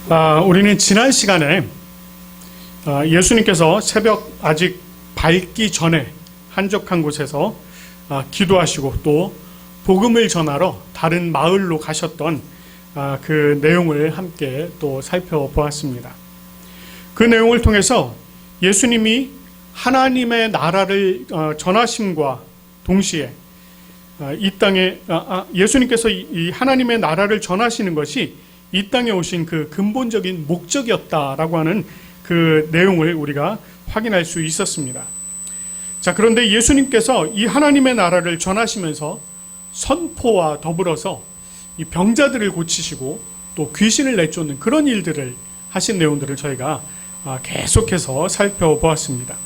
우리는 지난 시간에 예수님께서 새벽 아직 밝기 전에 한적한 곳에서 기도하시고 또 복음을 전하러 다른 마을로 가셨던 그 내용을 함께 또 살펴보았습니다. 그 내용을 통해서 예수님이 하나님의 나라를 전하심과 동시에 이 땅에 예수님께서 이 하나님의 나라를 전하시는 것이 이 땅에 오신 그 근본적인 목적이었다라고 하는 그 내용을 우리가 확인할 수 있었습니다. 자, 그런데 예수님께서 이 하나님의 나라를 전하시면서 선포와 더불어서 이 병자들을 고치시고 또 귀신을 내쫓는 그런 일들을 하신 내용들을 저희가 계속해서 살펴보았습니다.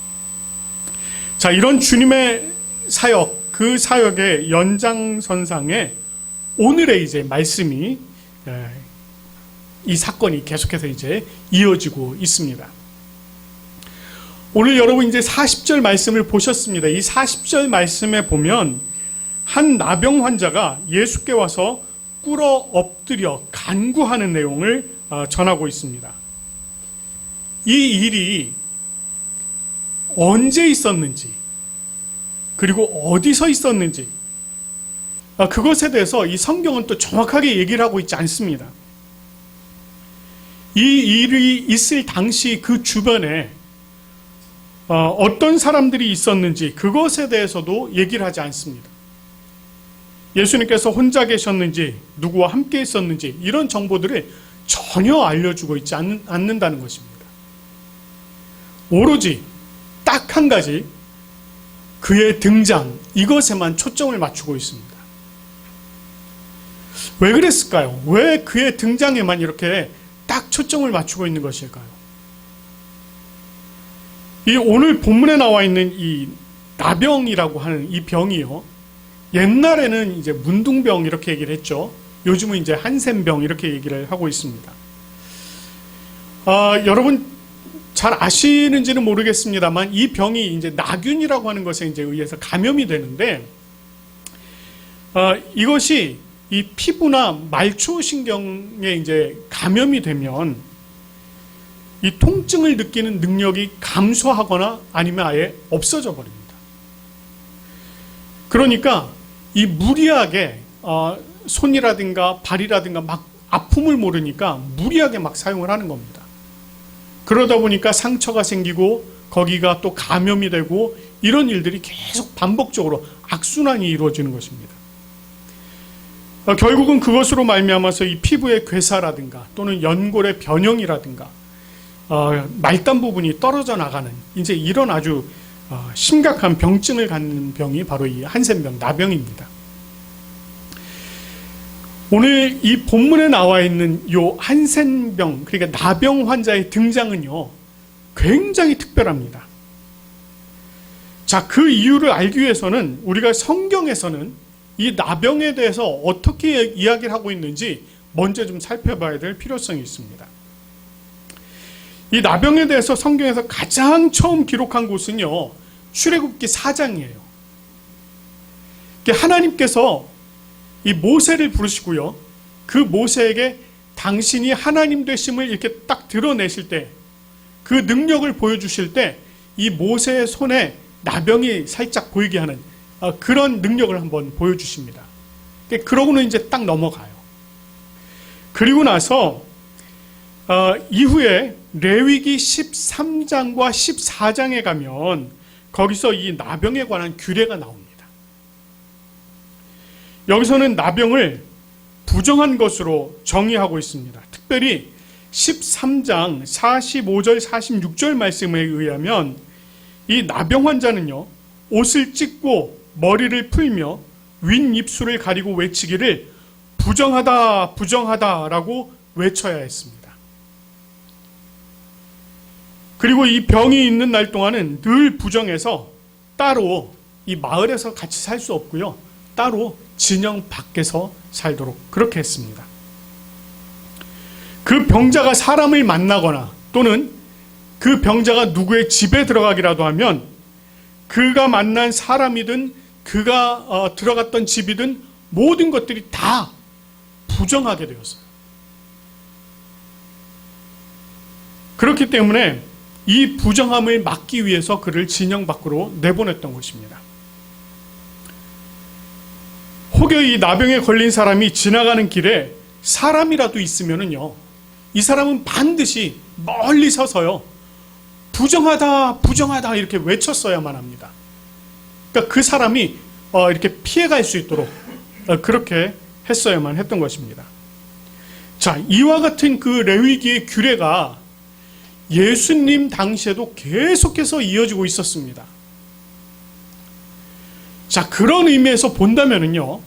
자, 이런 주님의 사역, 그 사역의 연장선상에 오늘의 이제 말씀이 이 사건이 계속해서 이제 이어지고 있습니다. 오늘 여러분 이제 40절 말씀을 보셨습니다. 이 40절 말씀에 보면 한 나병 환자가 예수께 와서 꿇어 엎드려 간구하는 내용을 전하고 있습니다. 이 일이 언제 있었는지 그리고 어디서 있었는지 그것에 대해서 이 성경은 또 정확하게 얘기를 하고 있지 않습니다. 이 일이 있을 당시 그 주변에 어떤 사람들이 있었는지 그것에 대해서도 얘기를 하지 않습니다. 예수님께서 혼자 계셨는지 누구와 함께 있었는지 이런 정보들을 전혀 알려주고 있지 않는다는 것입니다. 오로지 딱 한 가지 그의 등장 이것에만 초점을 맞추고 있습니다. 왜 그랬을까요? 왜 그의 등장에만 이렇게 딱 초점을 맞추고 있는 것일까요? 이 오늘 본문에 나와 있는 이 나병이라고 하는 이 병이요. 옛날에는 이제 문둥병 이렇게 얘기를 했죠. 요즘은 이제 한센병 이렇게 얘기를 하고 있습니다. 여러분 잘 아시는지는 모르겠습니다만 이 병이 이제 나균이라고 하는 것에 이제 의해서 감염이 되는데 이것이 이 피부나 말초신경에 이제 감염이 되면 이 통증을 느끼는 능력이 감소하거나 아니면 아예 없어져 버립니다. 그러니까 이 무리하게 손이라든가 발이라든가 막 아픔을 모르니까 무리하게 막 사용을 하는 겁니다. 그러다 보니까 상처가 생기고 거기가 또 감염이 되고 이런 일들이 계속 반복적으로 악순환이 이루어지는 것입니다. 결국은 그것으로 말미암아서 이 피부의 괴사라든가 또는 연골의 변형이라든가 말단 부분이 떨어져 나가는 이제 이런 아주 심각한 병증을 갖는 병이 바로 이 한센병, 나병입니다. 오늘 이 본문에 나와 있는 이 한센병, 그러니까 나병 환자의 등장은요, 굉장히 특별합니다. 자, 그 이유를 알기 위해서는 우리가 성경에서는 이 나병에 대해서 어떻게 이야기를 하고 있는지 먼저 좀 살펴봐야 될 필요성이 있습니다. 이 나병에 대해서 성경에서 가장 처음 기록한 곳은요, 출애굽기 4장이에요. 하나님께서 이 모세를 부르시고요, 그 모세에게 당신이 하나님 되심을 이렇게 딱 드러내실 때, 그 능력을 보여주실 때, 이 모세의 손에 나병이 살짝 보이게 하는 그런 능력을 한번 보여주십니다. 그러고는 이제 딱 넘어가요. 그리고 나서 이후에 레위기 13장과 14장에 가면 거기서 이 나병에 관한 규례가 나옵니다. 여기서는 나병을 부정한 것으로 정의하고 있습니다. 특별히 13장 45절 46절 말씀에 의하면 이 나병 환자는요, 옷을 찢고 머리를 풀며 윗입술을 가리고 외치기를 부정하다 부정하다라고 외쳐야 했습니다. 그리고 이 병이 있는 날 동안은 늘 부정해서 따로 이 마을에서 같이 살 수 없고요, 따로 진영 밖에서 살도록 그렇게 했습니다. 그 병자가 사람을 만나거나 또는 그 병자가 누구의 집에 들어가기라도 하면 그가 만난 사람이든 그가 들어갔던 집이든 모든 것들이 다 부정하게 되었어요. 그렇기 때문에 이 부정함을 막기 위해서 그를 진영 밖으로 내보냈던 것입니다. 혹여 이 나병에 걸린 사람이 지나가는 길에 사람이라도 있으면은요, 이 사람은 반드시 멀리 서서요, 부정하다, 부정하다 이렇게 외쳤어야만 합니다. 그러니까 그 사람이 이렇게 피해갈 수 있도록 그렇게 했어야만 했던 것입니다. 자, 이와 같은 그 레위기의 규례가 예수님 당시에도 계속해서 이어지고 있었습니다. 자, 그런 의미에서 본다면은요,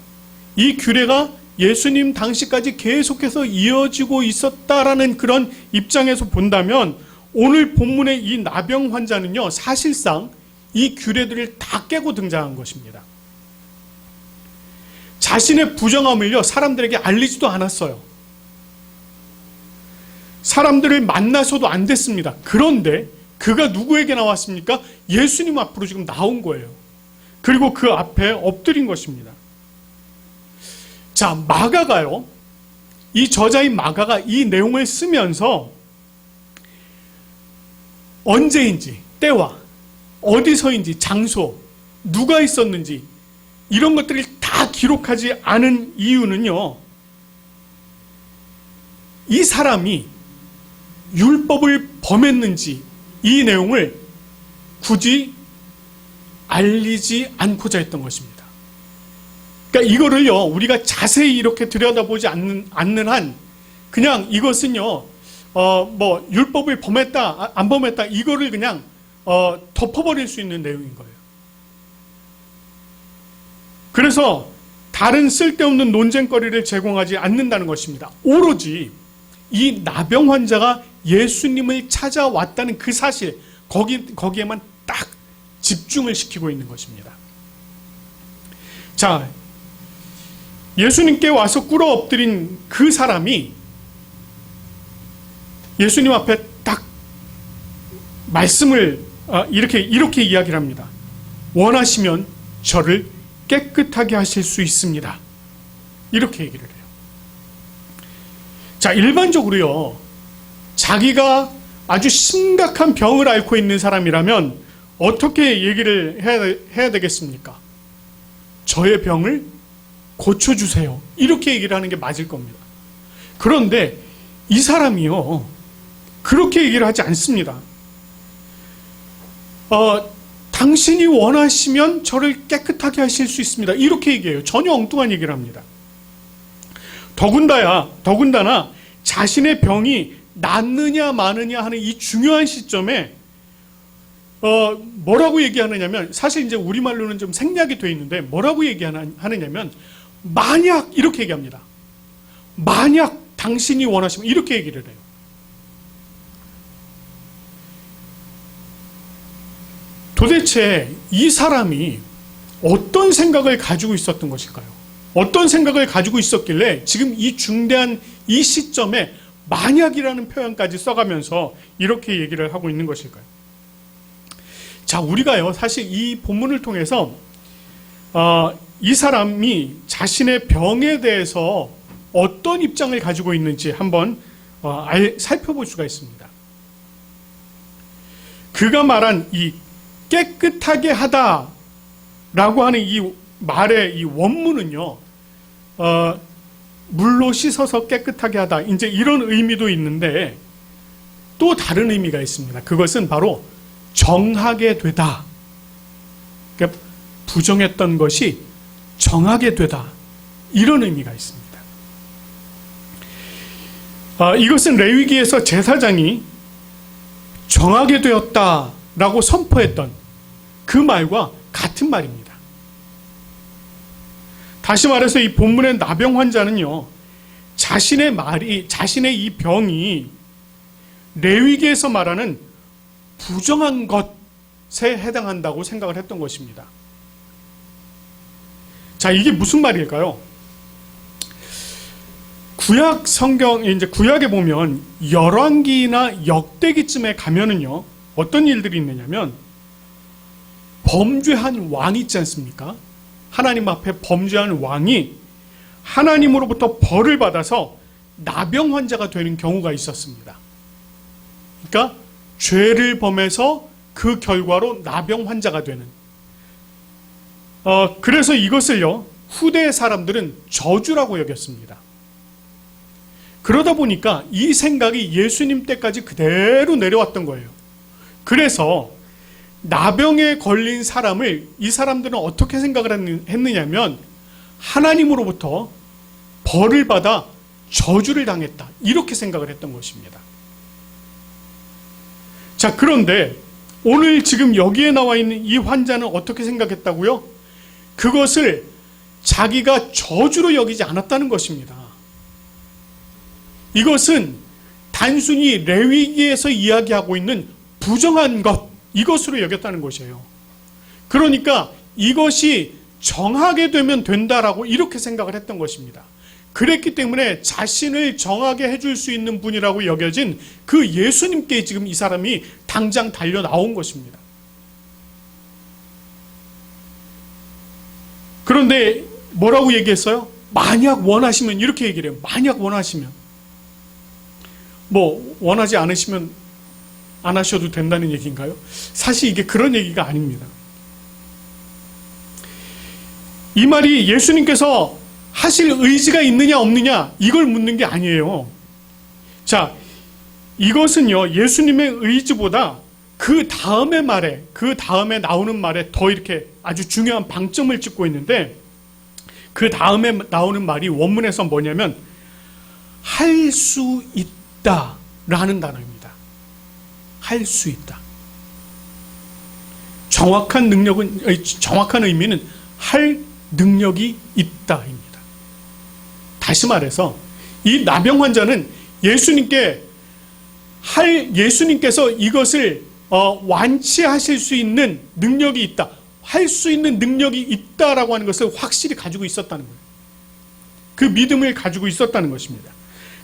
이 규례가 예수님 당시까지 계속해서 이어지고 있었다라는 그런 입장에서 본다면 오늘 본문의 이 나병 환자는요, 사실상 이 규례들을 다 깨고 등장한 것입니다. 자신의 부정함을요, 사람들에게 알리지도 않았어요. 사람들을 만나서도 안 됐습니다. 그런데 그가 누구에게 나왔습니까? 예수님 앞으로 지금 나온 거예요. 그리고 그 앞에 엎드린 것입니다. 자, 마가가요, 이 저자인 마가가 이 내용을 쓰면서 언제인지, 때와 어디서인지, 장소, 누가 있었는지 이런 것들을 다 기록하지 않은 이유는요, 이 사람이 율법을 범했는지 이 내용을 굳이 알리지 않고자 했던 것입니다. 그러니까 이거를요, 우리가 자세히 이렇게 들여다보지 않는 한 그냥 이것은요, 뭐 율법을 범했다, 안 범했다 이거를 그냥 덮어버릴 수 있는 내용인 거예요. 그래서 다른 쓸데없는 논쟁거리를 제공하지 않는다는 것입니다. 오로지 이 나병 환자가 예수님을 찾아왔다는 그 사실, 거기에만 딱 집중을 시키고 있는 것입니다. 자, 예수님께 와서 꿇어 엎드린 그 사람이 예수님 앞에 딱 말씀을 이렇게 이야기를 합니다. 원하시면 저를 깨끗하게 하실 수 있습니다. 이렇게 얘기를 해요. 자, 일반적으로요, 자기가 아주 심각한 병을 앓고 있는 사람이라면 어떻게 얘기를 해야 되겠습니까? 저의 병을 고쳐주세요. 이렇게 얘기를 하는 게 맞을 겁니다. 그런데 이 사람이요, 그렇게 얘기를 하지 않습니다. 당신이 원하시면 저를 깨끗하게 하실 수 있습니다. 이렇게 얘기해요. 전혀 엉뚱한 얘기를 합니다. 더군다나 자신의 병이 낫느냐 마느냐 하는 이 중요한 시점에 뭐라고 얘기하느냐면, 사실 이제 우리말로는 좀 생략이 되어 있는데 뭐라고 얘기하느냐면 만약 이렇게 얘기합니다. 만약 당신이 원하시면 이렇게 얘기를 해요. 도대체 이 사람이 어떤 생각을 가지고 있었던 것일까요? 어떤 생각을 가지고 있었길래 지금 이 중대한 이 시점에 만약이라는 표현까지 써가면서 이렇게 얘기를 하고 있는 것일까요? 자, 우리가요, 사실 이 본문을 통해서 이 사람이 자신의 병에 대해서 어떤 입장을 가지고 있는지 한번 살펴볼 수가 있습니다. 그가 말한 이 깨끗하게 하다라고 하는 이 말의 이 원문은요, 물로 씻어서 깨끗하게 하다, 이제 이런 의미도 있는데 또 다른 의미가 있습니다. 그것은 바로 정하게 되다. 그러니까 부정했던 것이 정하게 되다, 이런 의미가 있습니다. 이것은 레위기에서 제사장이 정하게 되었다라고 선포했던 그 말과 같은 말입니다. 다시 말해서 이 본문의 나병 환자는요, 자신의 이 병이 레위기에서 말하는 부정한 것에 해당한다고 생각을 했던 것입니다. 자, 이게 무슨 말일까요? 구약 성경, 이제 구약에 보면 열왕기나 역대기쯤에 가면은요, 어떤 일들이 있느냐면 범죄한 왕이 있지 않습니까? 하나님 앞에 범죄한 왕이 하나님으로부터 벌을 받아서 나병 환자가 되는 경우가 있었습니다. 그러니까 죄를 범해서 그 결과로 나병 환자가 되는. 그래서 이것을요, 후대의 사람들은 저주라고 여겼습니다. 그러다 보니까 이 생각이 예수님 때까지 그대로 내려왔던 거예요. 그래서 나병에 걸린 사람을 이 사람들은 어떻게 생각을 했느냐면 하나님으로부터 벌을 받아 저주를 당했다, 이렇게 생각을 했던 것입니다. 자, 그런데 오늘 지금 여기에 나와 있는 이 환자는 어떻게 생각했다고요? 그것을 자기가 저주로 여기지 않았다는 것입니다. 이것은 단순히 레위기에서 이야기하고 있는 부정한 것, 이것으로 여겼다는 것이에요. 그러니까 이것이 정하게 되면 된다라고 이렇게 생각을 했던 것입니다. 그랬기 때문에 자신을 정하게 해줄 수 있는 분이라고 여겨진 그 예수님께 지금 이 사람이 당장 달려 나온 것입니다. 그런데 뭐라고 얘기했어요? 만약 원하시면, 이렇게 얘기를 해요. 만약 원하시면. 뭐 원하지 않으시면 안 하셔도 된다는 얘기인가요? 사실 이게 그런 얘기가 아닙니다. 이 말이 예수님께서 하실 의지가 있느냐 없느냐 이걸 묻는 게 아니에요. 자, 이것은요, 예수님의 의지보다 그 다음에 나오는 말에 더 이렇게 아주 중요한 방점을 찍고 있는데, 그 다음에 나오는 말이 원문에서 뭐냐면 할 수 있다라는 단어입니다. 할 수 있다. 정확한 의미는 할 능력이 있다입니다. 다시 말해서 이 나병 환자는 예수님께서 이것을 완치하실 수 있는 능력이 있다, 할 수 있는 능력이 있다라고 하는 것을 확실히 가지고 있었다는 거예요. 그 믿음을 가지고 있었다는 것입니다.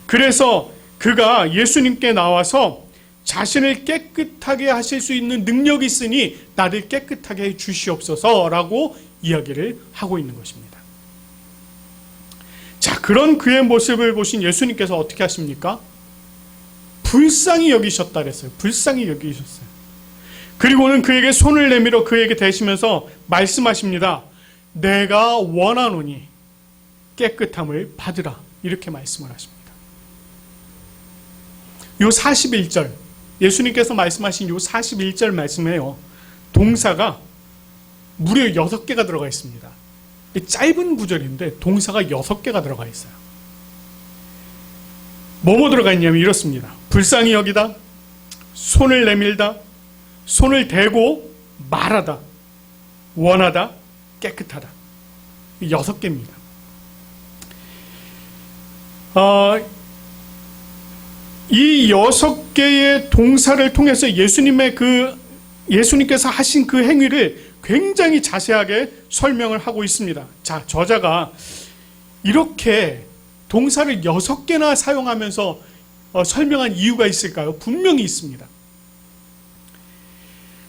그래서 그가 예수님께 나와서 자신을 깨끗하게 하실 수 있는 능력이 있으니 나를 깨끗하게 해 주시옵소서라고 이야기를 하고 있는 것입니다. 자, 그런 그의 모습을 보신 예수님께서 어떻게 하십니까? 불쌍히 여기셨다 그랬어요. 불쌍히 여기셨어요. 그리고는 그에게 손을 내밀어 그에게 대시면서 말씀하십니다. 내가 원하노니 깨끗함을 받으라, 이렇게 말씀을 하십니다. 요 41절, 예수님께서 말씀하신 요 41절 말씀에요, 동사가 무려 6개가 들어가 있습니다. 짧은 구절인데 동사가 6개가 들어가 있어요. 뭐뭐 들어가 있냐면 이렇습니다. 불쌍히 여기다, 손을 내밀다, 손을 대고, 말하다, 원하다, 깨끗하다. 6개입니다. 이 6개의 동사를 통해서 예수님께서 하신 그 행위를 굉장히 자세하게 설명을 하고 있습니다. 자, 저자가 이렇게 동사를 6개나 사용하면서 설명한 이유가 있을까요? 분명히 있습니다.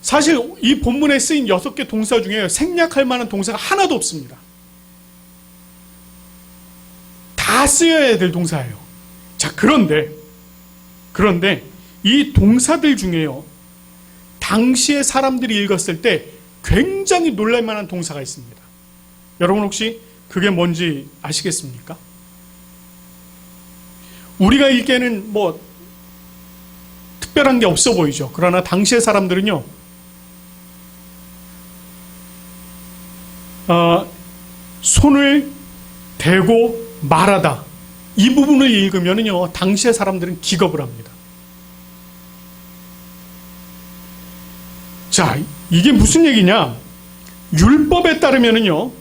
사실 이 본문에 쓰인 6개 동사 중에 생략할 만한 동사가 하나도 없습니다. 다 쓰여야 될 동사예요. 자, 그런데 이 동사들 중에요, 당시의 사람들이 읽었을 때 굉장히 놀랄 만한 동사가 있습니다. 여러분 혹시 그게 뭔지 아시겠습니까? 우리가 읽기에는 뭐 특별한 게 없어 보이죠. 그러나 당시의 사람들은요, 손을 대고 말하다, 이 부분을 읽으면요, 당시의 사람들은 기겁을 합니다. 자, 이게 무슨 얘기냐? 율법에 따르면요,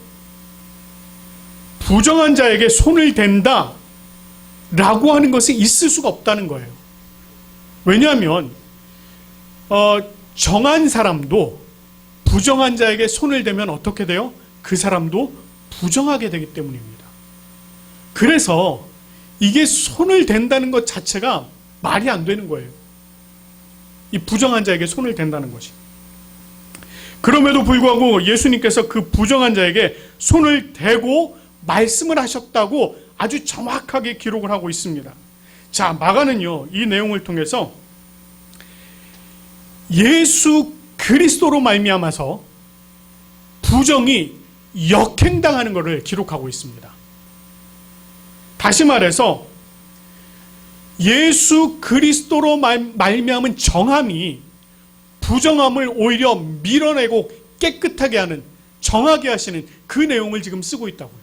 부정한 자에게 손을 댄다 라고 하는 것이 있을 수가 없다는 거예요. 왜냐하면 정한 사람도 부정한 자에게 손을 대면 어떻게 돼요? 그 사람도 부정하게 되기 때문입니다. 그래서 이게 손을 댄다는 것 자체가 말이 안 되는 거예요. 이 부정한 자에게 손을 댄다는 것이. 그럼에도 불구하고 예수님께서 그 부정한 자에게 손을 대고 말씀을 하셨다고 아주 정확하게 기록을 하고 있습니다. 자, 마가는요, 이 내용을 통해서 예수 그리스도로 말미암아서 부정이 역행당하는 것을 기록하고 있습니다. 다시 말해서 예수 그리스도로 말미암은 정함이 부정함을 오히려 밀어내고 깨끗하게 하는, 정하게 하시는 그 내용을 지금 쓰고 있다고요.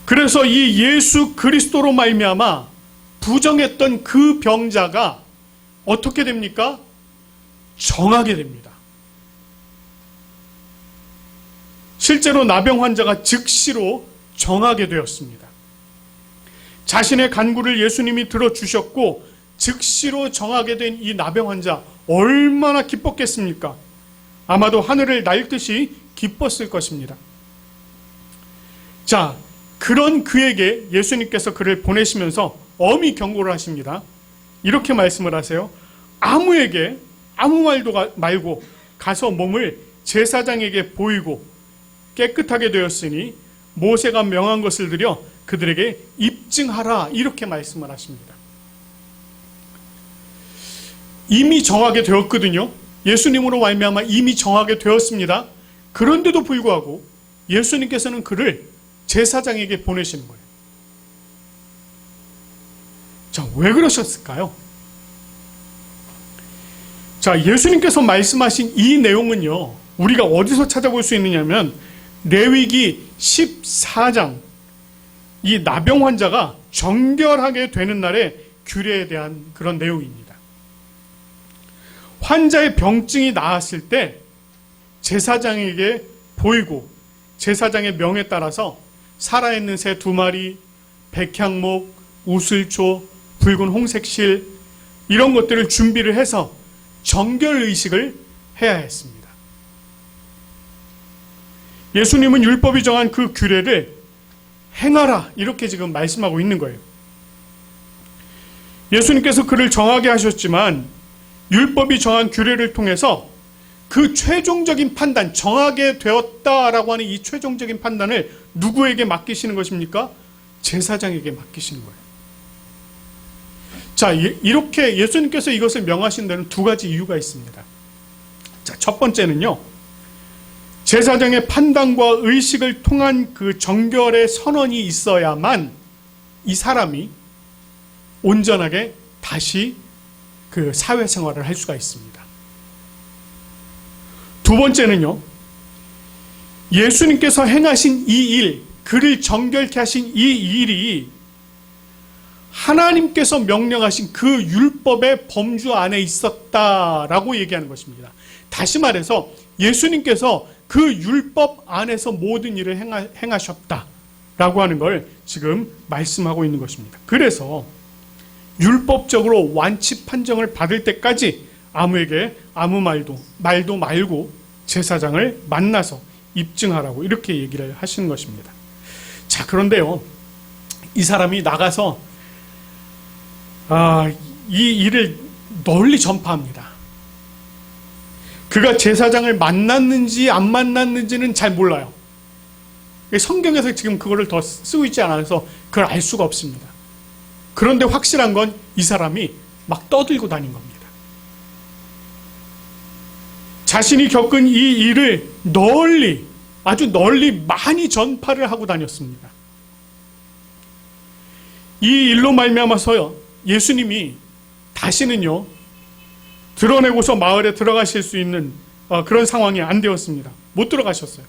그래서 이 예수 그리스도로 말미암아 부정했던 그 병자가 어떻게 됩니까? 정하게 됩니다. 실제로 나병 환자가 즉시로 정하게 되었습니다. 자신의 간구를 예수님이 들어주셨고 즉시로 정하게 된 이 나병 환자, 얼마나 기뻤겠습니까? 아마도 하늘을 날듯이 기뻤을 것입니다. 자, 그런 그에게 예수님께서 그를 보내시면서 엄히 경고를 하십니다. 이렇게 말씀을 하세요. 아무에게 아무 말도 말고 가서 몸을 제사장에게 보이고 깨끗하게 되었으니 모세가 명한 것을 들여 그들에게 입증하라, 이렇게 말씀을 하십니다. 이미 정하게 되었거든요. 예수님으로 말미암아 이미 정하게 되었습니다. 그런데도 불구하고 예수님께서는 그를 제사장에게 보내시는 거예요. 자, 왜 그러셨을까요? 자, 예수님께서 말씀하신 이 내용은요, 우리가 어디서 찾아볼 수 있느냐면 레위기 14장, 이 나병 환자가 정결하게 되는 날의 규례에 대한 그런 내용입니다. 환자의 병증이 나았을 때 제사장에게 보이고 제사장의 명에 따라서 살아있는 새 2마리, 백향목, 우슬초, 붉은 홍색실, 이런 것들을 준비를 해서 정결의식을 해야 했습니다. 예수님은 율법이 정한 그 규례를 행하라, 이렇게 지금 말씀하고 있는 거예요. 예수님께서 그를 정하게 하셨지만 율법이 정한 규례를 통해서 그 최종적인 판단, 정하게 되었다라고 하는 이 최종적인 판단을 누구에게 맡기시는 것입니까? 제사장에게 맡기시는 거예요. 자, 이렇게 예수님께서 이것을 명하신 데는 2가지 이유가 있습니다. 자, 첫 번째는요, 제사장의 판단과 의식을 통한 그 정결의 선언이 있어야만 이 사람이 온전하게 다시 그 사회생활을 할 수가 있습니다. 2번째는요, 예수님께서 행하신 이 일, 그를 정결케 하신 이 일이 하나님께서 명령하신 그 율법의 범주 안에 있었다라고 얘기하는 것입니다. 다시 말해서 예수님께서 그 율법 안에서 모든 일을 행하셨다라고 하는 걸 지금 말씀하고 있는 것입니다. 그래서 율법적으로 완치 판정을 받을 때까지 아무에게 아무 말도 말고 제사장을 만나서 입증하라고 이렇게 얘기를 하시는 것입니다. 자, 그런데요, 이 사람이 나가서 이 일을 널리 전파합니다. 그가 제사장을 만났는지 안 만났는지는 잘 몰라요. 성경에서 지금 그거를 더 쓰고 있지 않아서 그걸 알 수가 없습니다. 그런데 확실한 건 이 사람이 막 떠들고 다닌 겁니다. 자신이 겪은 이 일을 널리, 아주 널리 많이 전파를 하고 다녔습니다. 이 일로 말미암아서요, 예수님이 다시는요, 드러내고서 마을에 들어가실 수 있는 그런 상황이 안 되었습니다. 못 들어가셨어요.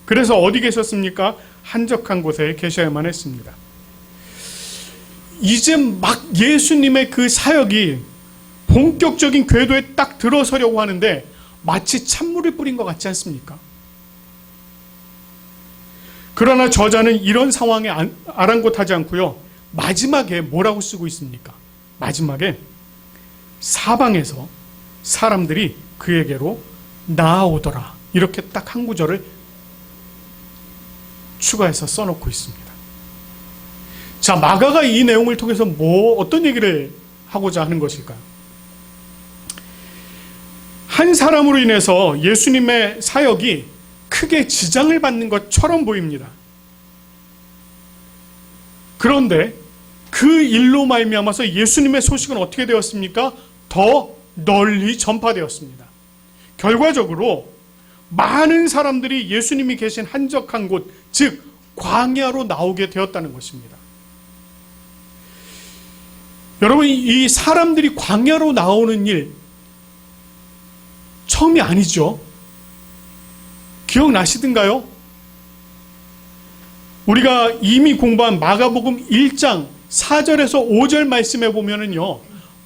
그래서 어디 계셨습니까? 한적한 곳에 계셔야만 했습니다. 이제 막 예수님의 그 사역이 본격적인 궤도에 딱 들어서려고 하는데 마치 찬물을 뿌린 것 같지 않습니까? 그러나 저자는 이런 상황에 아랑곳하지 않고요, 마지막에 뭐라고 쓰고 있습니까? 마지막에 사방에서 사람들이 그에게로 나아오더라, 이렇게 딱 한 구절을 추가해서 써놓고 있습니다. 자, 마가가 이 내용을 통해서 어떤 얘기를 하고자 하는 것일까요? 한 사람으로 인해서 예수님의 사역이 크게 지장을 받는 것처럼 보입니다. 그런데 그 일로 말미암아서 예수님의 소식은 어떻게 되었습니까? 더 널리 전파되었습니다. 결과적으로 많은 사람들이 예수님이 계신 한적한 곳, 즉 광야로 나오게 되었다는 것입니다. 여러분, 이 사람들이 광야로 나오는 일 처음이 아니죠. 기억나시던가요? 우리가 이미 공부한 마가복음 1장 4절에서 5절 말씀에 보면은요,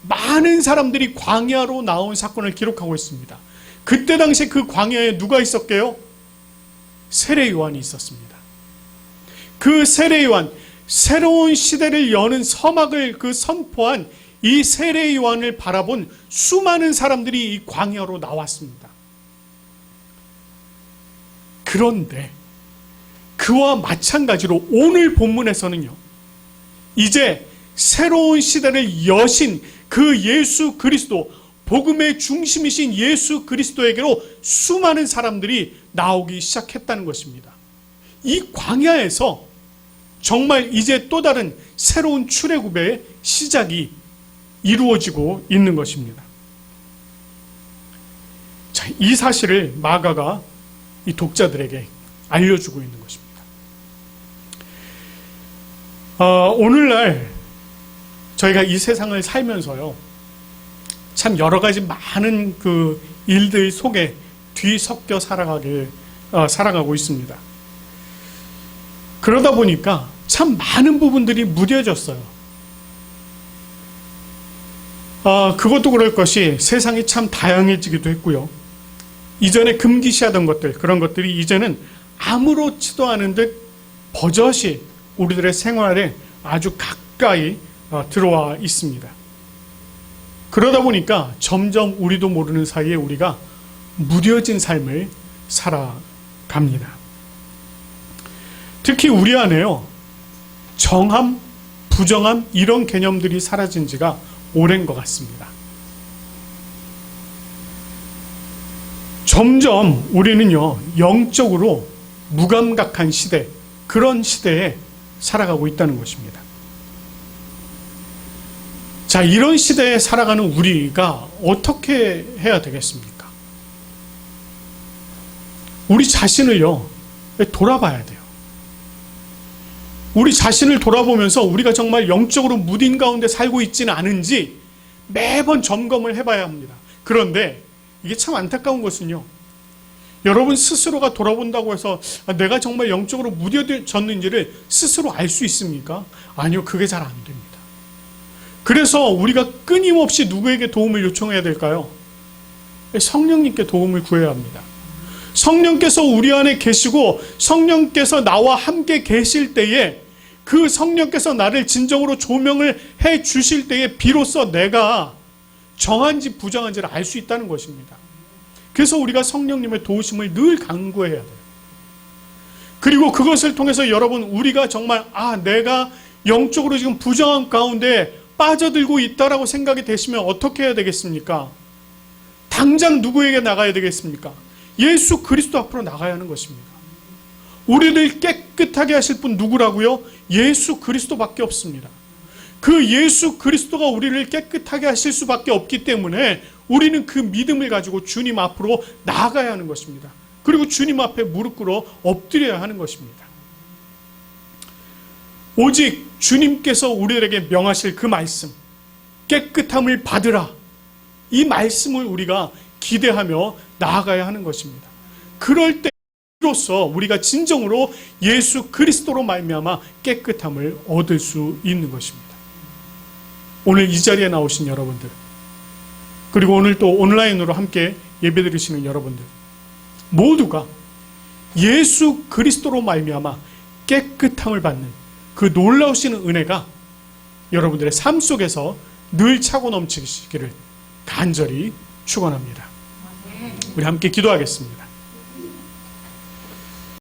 많은 사람들이 광야로 나온 사건을 기록하고 있습니다. 그때 당시에 그 광야에 누가 있었게요? 세례 요한이 있었습니다. 그 세례 요한, 새로운 시대를 여는 서막을 그 선포한 이 세례 요한을 바라본 수많은 사람들이 이 광야로 나왔습니다. 그런데 그와 마찬가지로 오늘 본문에서는요, 이제 새로운 시대를 여신 그 예수 그리스도, 복음의 중심이신 예수 그리스도에게로 수많은 사람들이 나오기 시작했다는 것입니다. 이 광야에서 정말 이제 또 다른 새로운 출애굽의 시작이 이루어지고 있는 것입니다. 자, 이 사실을 마가가 이 독자들에게 알려주고 있는 것입니다. 오늘날 저희가 이 세상을 살면서요, 참 여러 가지 많은 그 일들 속에 뒤섞여 살아가고 있습니다. 그러다 보니까 참 많은 부분들이 무뎌졌어요. 그것도 그럴 것이 세상이 참 다양해지기도 했고요. 이전에 금기시하던 것들, 그런 것들이 이제는 아무렇지도 않은 듯 버젓이 우리들의 생활에 아주 가까이 들어와 있습니다. 그러다 보니까 점점 우리도 모르는 사이에 우리가 무뎌진 삶을 살아갑니다. 특히 우리 안에요, 정함, 부정함 이런 개념들이 사라진 지가 오랜 것 같습니다. 점점 우리는요, 영적으로 무감각한 시대, 그런 시대에 살아가고 있다는 것입니다. 자, 이런 시대에 살아가는 우리가 어떻게 해야 되겠습니까? 우리 자신을요, 돌아봐야 돼요. 우리 자신을 돌아보면서 우리가 정말 영적으로 무딘 가운데 살고 있지는 않은지 매번 점검을 해봐야 합니다. 그런데 이게 참 안타까운 것은요, 여러분 스스로가 돌아본다고 해서 내가 정말 영적으로 무뎌졌는지를 스스로 알 수 있습니까? 아니요, 그게 잘 안 됩니다. 그래서 우리가 끊임없이 누구에게 도움을 요청해야 될까요? 성령님께 도움을 구해야 합니다. 성령께서 우리 안에 계시고 성령께서 나와 함께 계실 때에, 그 성령께서 나를 진정으로 조명을 해 주실 때에 비로소 내가 정한지 부정한지를 알 수 있다는 것입니다. 그래서 우리가 성령님의 도우심을 늘 간구해야 돼요. 그리고 그것을 통해서 여러분, 우리가 정말 내가 영적으로 지금 부정한 가운데 빠져들고 있다라고 생각이 되시면 어떻게 해야 되겠습니까? 당장 누구에게 나가야 되겠습니까? 예수 그리스도 앞으로 나가야 하는 것입니다. 우리를 깨끗하게 하실 분 누구라고요? 예수 그리스도밖에 없습니다. 그 예수 그리스도가 우리를 깨끗하게 하실 수밖에 없기 때문에 우리는 그 믿음을 가지고 주님 앞으로 나아가야 하는 것입니다. 그리고 주님 앞에 무릎 꿇어 엎드려야 하는 것입니다. 오직 주님께서 우리들에게 명하실 그 말씀, 깨끗함을 받으라, 이 말씀을 우리가 기대하며 나아가야 하는 것입니다. 그럴 때로서 우리가 진정으로 예수 그리스도로 말미암아 깨끗함을 얻을 수 있는 것입니다. 오늘 이 자리에 나오신 여러분들, 그리고 오늘 또 온라인으로 함께 예배드리시는 여러분들 모두가 예수 그리스도로 말미암아 깨끗함을 받는 그 놀라우신 은혜가 여러분들의 삶 속에서 늘 차고 넘치시기를 간절히 축원합니다. 우리 함께 기도하겠습니다.